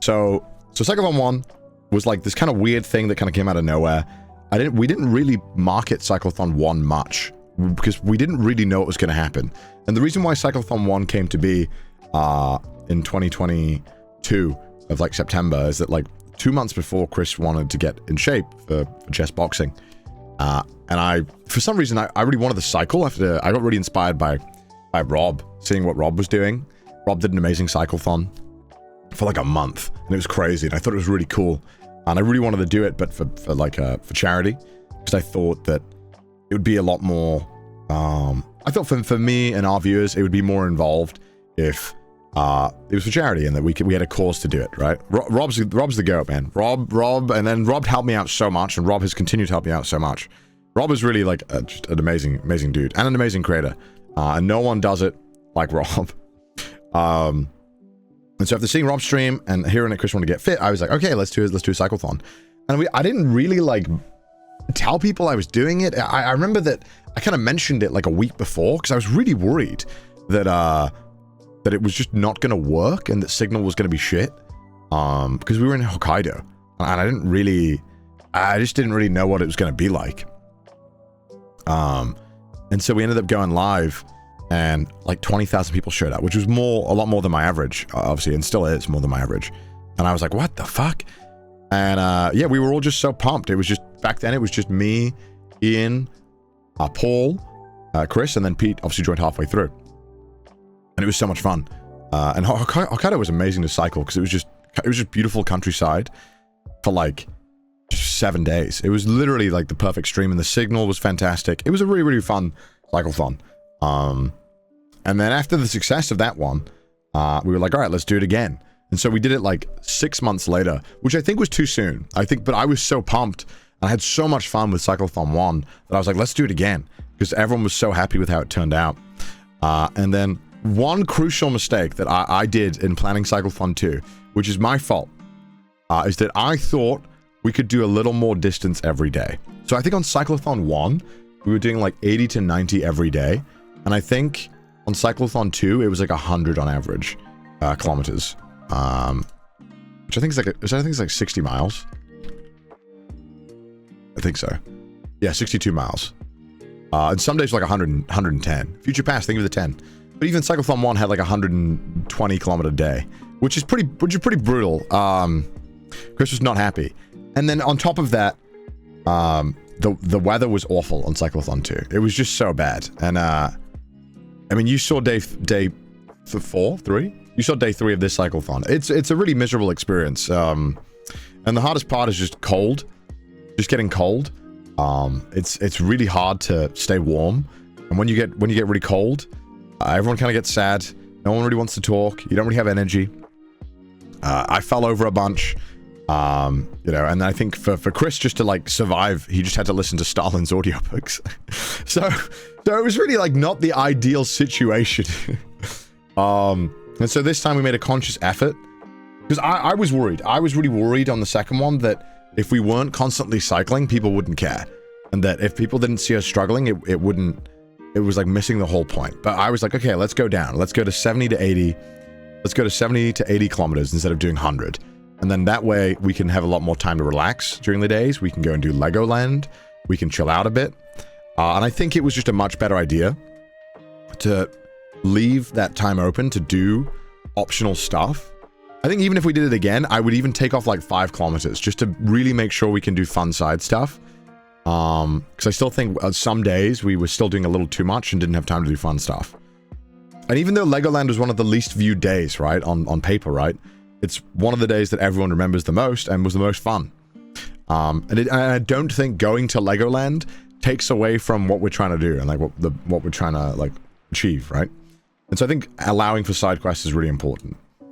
So Cyclethon 1 was like this kind of weird thing that kind of came out of nowhere. We didn't really market Cyclethon 1 much because we didn't really know what was going to happen. And the reason why Cyclethon 1 came to be in 2022 of like September is that like 2 months before Chris wanted to get in shape for chess boxing. And I, for some reason, I really wanted to cycle after I got really inspired by Rob, seeing what Rob was doing. Rob did an amazing cyclethon for like a month, and it was crazy, and I thought it was really cool, and I really wanted to do it, but for charity, because I thought that it would be a lot more, I thought for me and our viewers, it would be more involved if it was for charity, and that we had a cause to do it, right? Rob's the goat, man. Rob, and then Rob helped me out so much, and Rob has continued to help me out so much. Rob is really like just an amazing dude, and an amazing creator, and no one does it like Rob. And so after seeing Rob stream and hearing that Chris wanted to get fit, I was like, okay, let's do a cyclethon. And I didn't really like tell people I was doing it. I remember that I kind of mentioned it like a week before because I was really worried that it was just not going to work and that signal was going to be shit. Because we were in Hokkaido, and I just didn't really know what it was going to be like. And so we ended up going live, and like 20,000 people showed up, which was a lot more than my average, obviously, and still is more than my average. And I was like, what the fuck? And yeah, we were all just so pumped. It was just, back then it was just me, Ian, Paul, Chris, and then Pete obviously joined halfway through. And it was so much fun. And Hokkaido was amazing to cycle because it was just beautiful countryside for like just 7 days. It was literally like the perfect stream, and the signal was fantastic. It was a really, really fun cyclethon. And then after the success of that one, we were like, all right, let's do it again. And so we did it like 6 months later, which I think was too soon. But I was so pumped, and I had so much fun with Cyclethon 1 that I was like, let's do it again, because everyone was so happy with how it turned out. And then one crucial mistake that I did in planning Cyclethon 2, which is my fault, is that I thought we could do a little more distance every day. So I think on Cyclethon 1, we were doing like 80 to 90 every day. And I think on Cyclethon 2, it was like 100 on average kilometers, which I think is like 60 miles. I think so. Yeah, 62 miles. And some days were like 100, 110. Future Past, think of the 10. But even Cyclethon 1 had like 120 kilometer day, which is pretty brutal. Chris was not happy. And then on top of that, the weather was awful on Cyclethon 2. It was just so bad. And I mean, you saw day 3? You saw day 3 of this cyclethon. It's a really miserable experience. And the hardest part is just cold. Just getting cold. It's really hard to stay warm. And when you get really cold, everyone kind of gets sad. No one really wants to talk. You don't really have energy. I fell over a bunch. You know, and I think for Chris just to like survive, he just had to listen to Stalin's audiobooks. so it was really like not the ideal situation. And so this time we made a conscious effort, because I was worried. I was really worried on the second one that if we weren't constantly cycling, people wouldn't care, and that if people didn't see us struggling, it was like missing the whole point. But I was like, okay, let's go down. Let's go to 70 to 80. Let's go to 70 to 80 kilometers instead of doing 100. And then that way we can have a lot more time to relax during the days. We can go and do Legoland. We can chill out a bit. And I think it was just a much better idea to leave that time open to do optional stuff. I think even if we did it again, I would even take off like 5 kilometers just to really make sure we can do fun side stuff. Because I still think some days we were still doing a little too much and didn't have time to do fun stuff. And even though Legoland was one of the least viewed days, right, on paper, right, it's one of the days that everyone remembers the most and was the most fun. And I don't think going to Legoland takes away from what we're trying to do and like what we're trying to like achieve, right? And so I think allowing for side quests is really important.